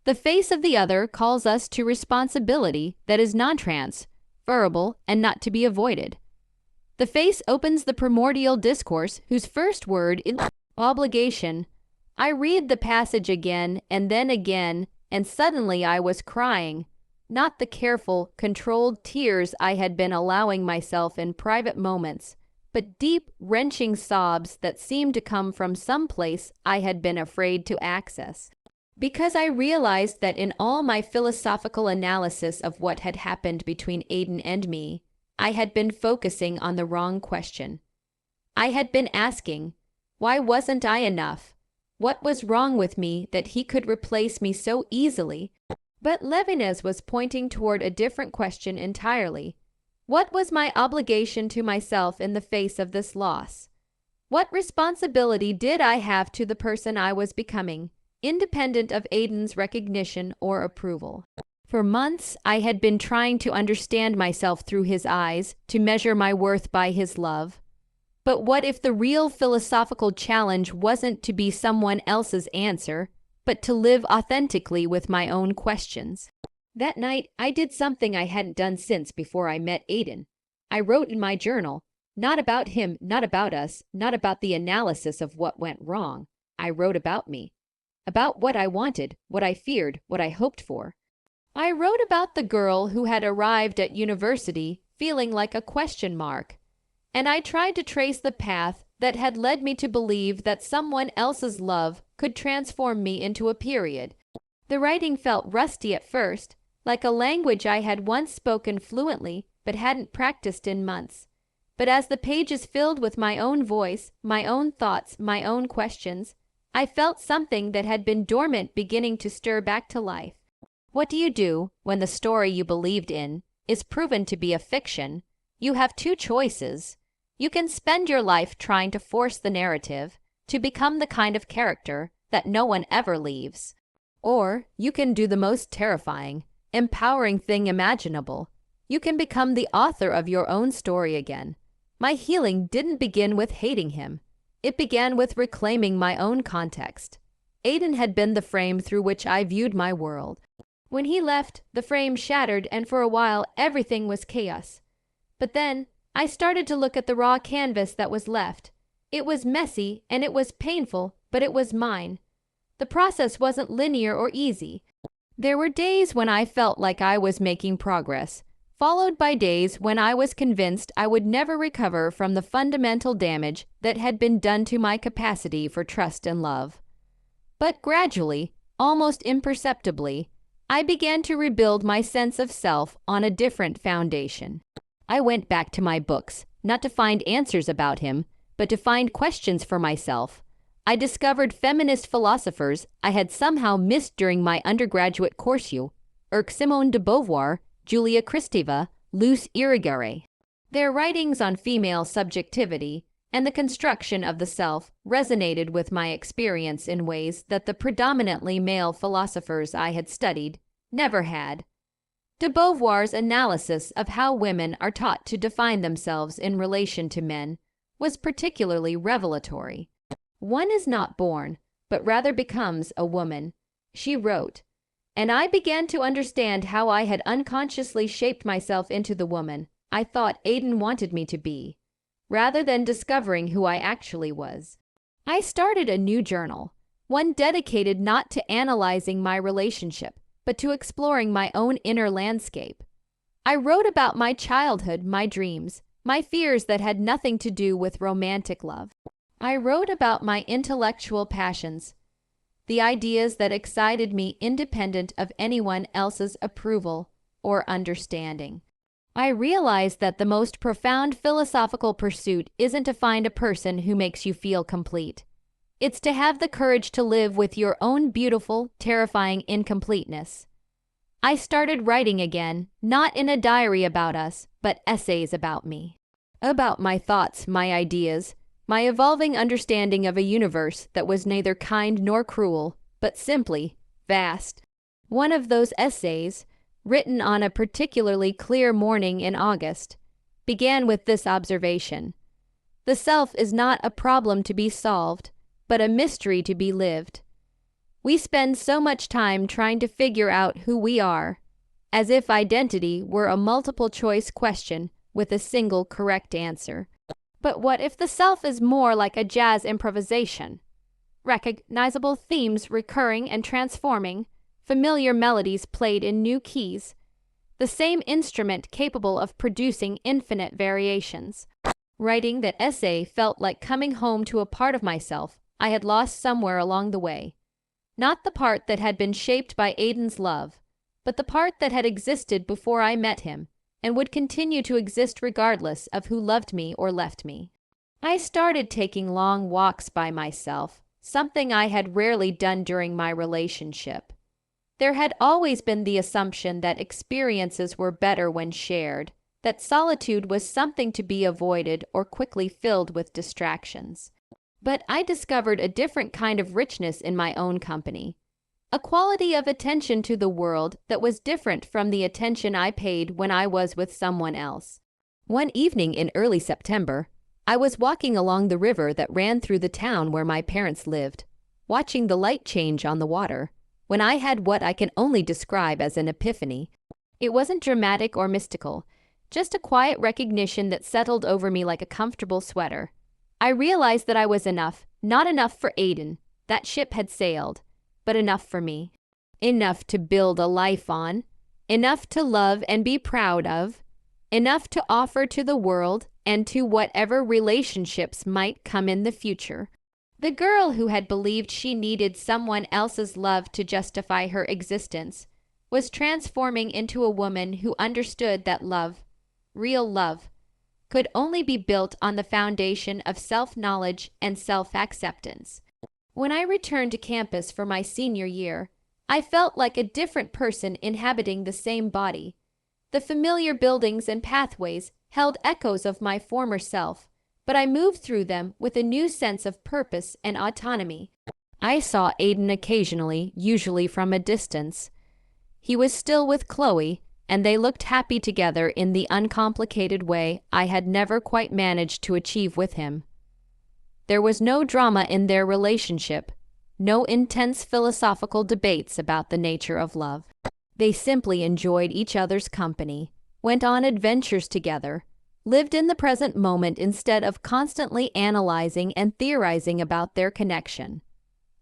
The face of the other calls us to responsibility that is non-transferable and not to be avoided. The face opens the primordial discourse whose first word is obligation. I read the passage again, and suddenly I was crying. Not the careful, controlled tears I had been allowing myself in private moments, but deep, wrenching sobs that seemed to come from some place I had been afraid to access. Because I realized that in all my philosophical analysis of what had happened between Aiden and me, I had been focusing on the wrong question. I had been asking, why wasn't I enough? What was wrong with me that he could replace me so easily? But Levinas was pointing toward a different question entirely. What was my obligation to myself in the face of this loss? What responsibility did I have to the person I was becoming, independent of Aiden's recognition or approval? For months, I had been trying to understand myself through his eyes, to measure my worth by his love. But what if the real philosophical challenge wasn't to be someone else's answer, but to live authentically with my own questions? That night, I did something I hadn't done since before I met Aiden. I wrote in my journal, not about him, not about us, not about the analysis of what went wrong. I wrote about me, about what I wanted, what I feared, what I hoped for. I wrote about the girl who had arrived at university feeling like a question mark, and I tried to trace the path that had led me to believe that someone else's love could transform me into a period. The writing felt rusty at first, like a language I had once spoken fluently but hadn't practiced in months. But as the pages filled with my own voice, my own thoughts, my own questions, I felt something that had been dormant beginning to stir back to life. What do you do when the story you believed in is proven to be a fiction? You have two choices. You can spend your life trying to force the narrative to become the kind of character that no one ever leaves. Or you can do the most terrifying, empowering thing imaginable. You can become the author of your own story again. My healing didn't begin with hating him. It began with reclaiming my own context. Aiden had been the frame through which I viewed my world. When he left, the frame shattered, and for a while everything was chaos. But then I started to look at the raw canvas that was left. It was messy and it was painful, but it was mine. The process wasn't linear or easy. There were days when I felt like I was making progress, followed by days when I was convinced I would never recover from the fundamental damage that had been done to my capacity for trust and love. But gradually, almost imperceptibly, I began to rebuild my sense of self on a different foundation. I went back to my books, not to find answers about him, but to find questions for myself. I discovered feminist philosophers I had somehow missed during my undergraduate course, Simone de Beauvoir, Julia Kristeva, Luce Irigaray. Their writings on female subjectivity and the construction of the self resonated with my experience in ways that the predominantly male philosophers I had studied never had. De Beauvoir's analysis of how women are taught to define themselves in relation to men was particularly revelatory. "One is not born, but rather becomes a woman," she wrote, and I began to understand how I had unconsciously shaped myself into the woman I thought Aidan wanted me to be, rather than discovering who I actually was. I started a new journal, one dedicated not to analyzing my relationship, but to exploring my own inner landscape. I wrote about my childhood, my dreams, my fears that had nothing to do with romantic love. I wrote about my intellectual passions, the ideas that excited me independent of anyone else's approval or understanding. I realized that the most profound philosophical pursuit isn't to find a person who makes you feel complete. It's to have the courage to live with your own beautiful, terrifying incompleteness. I started writing again, not in a diary about us, but essays about me. About my thoughts, my ideas, my evolving understanding of a universe that was neither kind nor cruel, but simply vast. One of those essays, written on a particularly clear morning in August, began with this observation: "The self is not a problem to be solved, but a mystery to be lived." We spend so much time trying to figure out who we are, as if identity were a multiple-choice question with a single correct answer. But what if the self is more like a jazz improvisation? Recognizable themes recurring and transforming, familiar melodies played in new keys, the same instrument capable of producing infinite variations. Writing that essay felt like coming home to a part of myself I had lost somewhere along the way. Not the part that had been shaped by Aidan's love, but the part that had existed before I met him and would continue to exist regardless of who loved me or left me. I started taking long walks by myself, something I had rarely done during my relationship. There had always been the assumption that experiences were better when shared, that solitude was something to be avoided or quickly filled with distractions. But I discovered a different kind of richness in my own company, a quality of attention to the world that was different from the attention I paid when I was with someone else. One evening in early September, I was walking along the river that ran through the town where my parents lived, watching the light change on the water, when I had what I can only describe as an epiphany. It wasn't dramatic or mystical, just a quiet recognition that settled over me like a comfortable sweater. I realized that I was enough, not enough for Aidan, that ship had sailed, but enough for me. Enough to build a life on, enough to love and be proud of, enough to offer to the world and to whatever relationships might come in the future. The girl who had believed she needed someone else's love to justify her existence was transforming into a woman who understood that love, real love, could only be built on the foundation of self-knowledge and self-acceptance. When I returned to campus for my senior year, I felt like a different person inhabiting the same body. The familiar buildings and pathways held echoes of my former self, but I moved through them with a new sense of purpose and autonomy. I saw Aidan occasionally, usually from a distance. He was still with Chloe, and they looked happy together in the uncomplicated way I had never quite managed to achieve with him. There was no drama in their relationship, no intense philosophical debates about the nature of love. They simply enjoyed each other's company, went on adventures together, lived in the present moment instead of constantly analyzing and theorizing about their connection.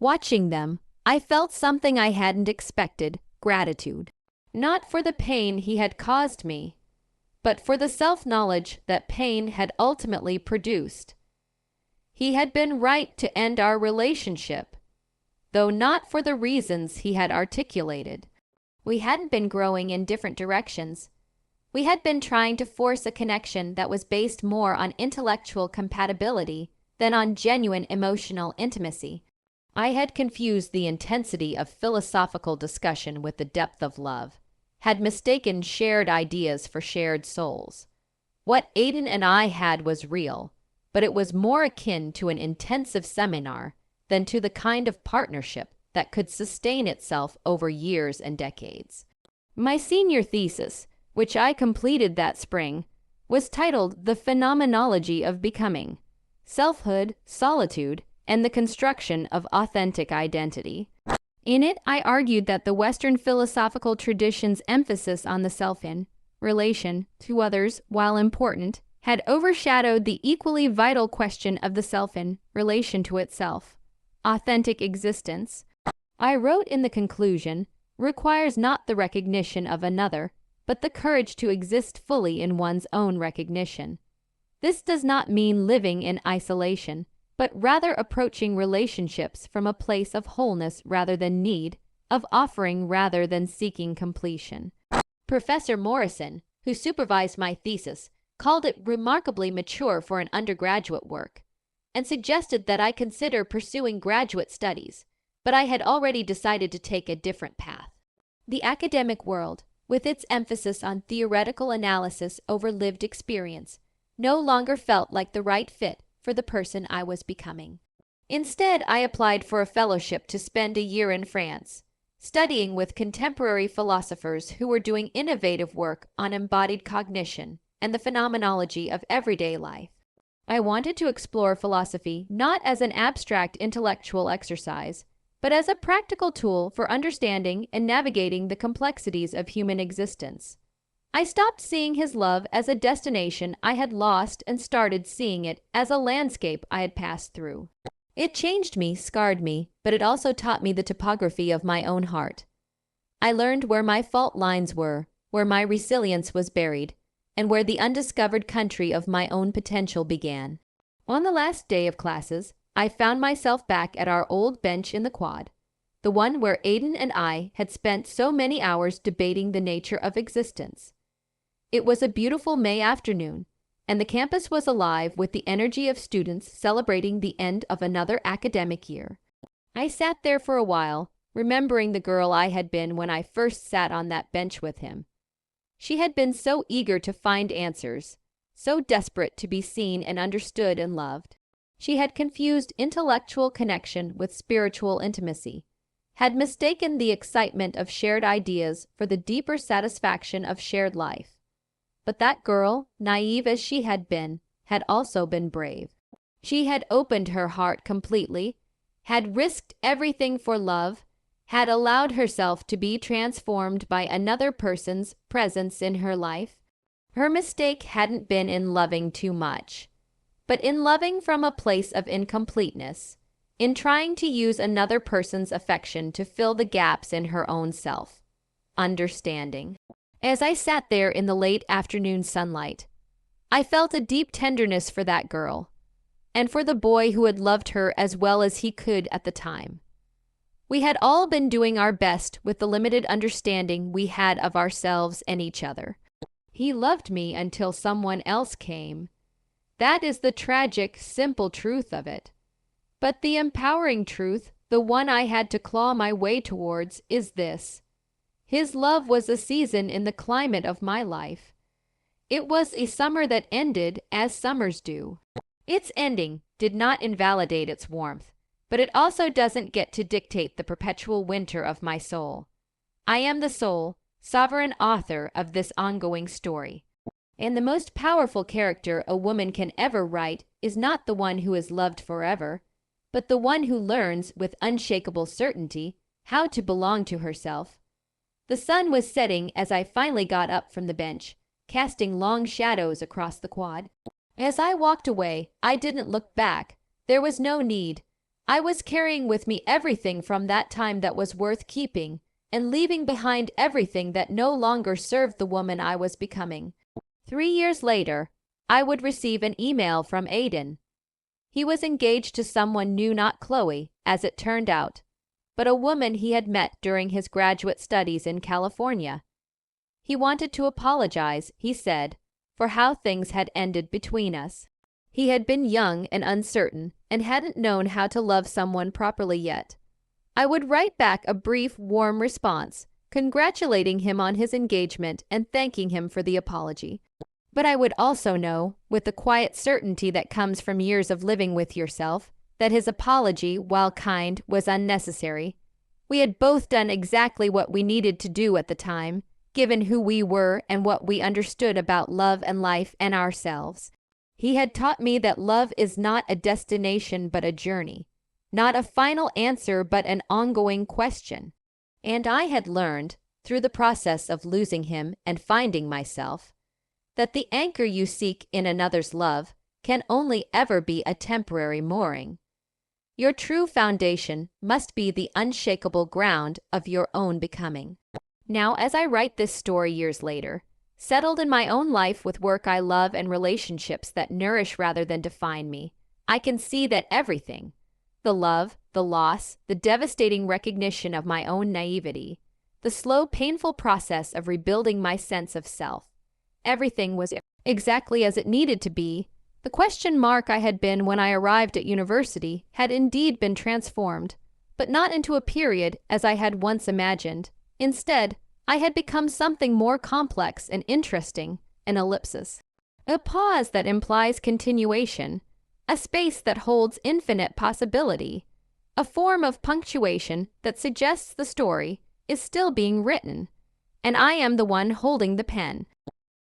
Watching them, I felt something I hadn't expected: gratitude. Not for the pain he had caused me, but for the self-knowledge that pain had ultimately produced. He had been right to end our relationship, though not for the reasons he had articulated. We hadn't been growing in different directions. We had been trying to force a connection that was based more on intellectual compatibility than on genuine emotional intimacy. I had confused the intensity of philosophical discussion with the depth of love, had mistaken shared ideas for shared souls. What Aidan and I had was real, but it was more akin to an intensive seminar than to the kind of partnership that could sustain itself over years and decades. My senior thesis, which I completed that spring, was titled The Phenomenology of Becoming, Selfhood, Solitude, and the Construction of Authentic Identity. In it, I argued that the Western philosophical tradition's emphasis on the self in relation to others, while important, had overshadowed the equally vital question of the self in relation to itself. Authentic existence, I wrote in the conclusion, requires not the recognition of another, but the courage to exist fully in one's own recognition. This does not mean living in isolation, but rather approaching relationships from a place of wholeness rather than need, of offering rather than seeking completion. Professor Morrison, who supervised my thesis, called it remarkably mature for an undergraduate work, and suggested that I consider pursuing graduate studies, but I had already decided to take a different path. The academic world, with its emphasis on theoretical analysis over lived experience, no longer felt like the right fit for the person I was becoming. Instead, I applied for a fellowship to spend a year in France, studying with contemporary philosophers who were doing innovative work on embodied cognition and the phenomenology of everyday life. I wanted to explore philosophy not as an abstract intellectual exercise, but as a practical tool for understanding and navigating the complexities of human existence. I stopped seeing his love as a destination I had lost and started seeing it as a landscape I had passed through. It changed me, scarred me, but it also taught me the topography of my own heart. I learned where my fault lines were, where my resilience was buried, and where the undiscovered country of my own potential began. On the last day of classes, I found myself back at our old bench in the quad, the one where Aidan and I had spent so many hours debating the nature of existence. It was a beautiful May afternoon, and the campus was alive with the energy of students celebrating the end of another academic year. I sat there for a while, remembering the girl I had been when I first sat on that bench with him. She had been so eager to find answers, so desperate to be seen and understood and loved. She had confused intellectual connection with spiritual intimacy, had mistaken the excitement of shared ideas for the deeper satisfaction of shared life. But that girl, naive as she had also been brave. She had opened her heart completely, had risked everything for love, had allowed herself to be transformed by another person's presence in her life. Her mistake hadn't been in loving too much, but in loving from a place of incompleteness, in trying to use another person's affection to fill the gaps in her own self. Understanding. As I sat there in the late afternoon sunlight, I felt a deep tenderness for that girl, and for the boy who had loved her as well as he could at the time. We had all been doing our best with the limited understanding we had of ourselves and each other. He loved me until someone else came. That is the tragic, simple truth of it. But the empowering truth, the one I had to claw my way towards, is this. His love was a season in the climate of my life. It was a summer that ended as summers do. Its ending did not invalidate its warmth, but it also doesn't get to dictate the perpetual winter of my soul. I am the sole, sovereign author of this ongoing story. And the most powerful character a woman can ever write is not the one who is loved forever, but the one who learns with unshakable certainty how to belong to herself. The sun was setting as I finally got up from the bench, casting long shadows across the quad. As I walked away, I didn't look back. There was no need. I was carrying with me everything from that time that was worth keeping, and leaving behind everything that no longer served the woman I was becoming. 3 years later, I would receive an email from Aidan. He was engaged to someone new, not Chloe, as it turned out, but a woman he had met during his graduate studies in California. He wanted to apologize, he said, for how things had ended between us. He had been young and uncertain and hadn't known how to love someone properly yet. I would write back a brief, warm response, congratulating him on his engagement and thanking him for the apology. But I would also know, with the quiet certainty that comes from years of living with yourself, that his apology, while kind, was unnecessary. We had both done exactly what we needed to do at the time, given who we were and what we understood about love and life and ourselves. He had taught me that love is not a destination but a journey, not a final answer but an ongoing question. And I had learned, through the process of losing him and finding myself, that the anchor you seek in another's love can only ever be a temporary mooring. Your true foundation must be the unshakable ground of your own becoming. Now, as I write this story years later, settled in my own life with work I love and relationships that nourish rather than define me, I can see that everything, the love, the loss, the devastating recognition of my own naivety, the slow, painful process of rebuilding my sense of self, everything was exactly as it needed to be. The question mark I had been when I arrived at university had indeed been transformed, but not into a period as I had once imagined. Instead, I had become something more complex and interesting, an ellipsis. A pause that implies continuation, a space that holds infinite possibility, a form of punctuation that suggests the story is still being written, and I am the one holding the pen.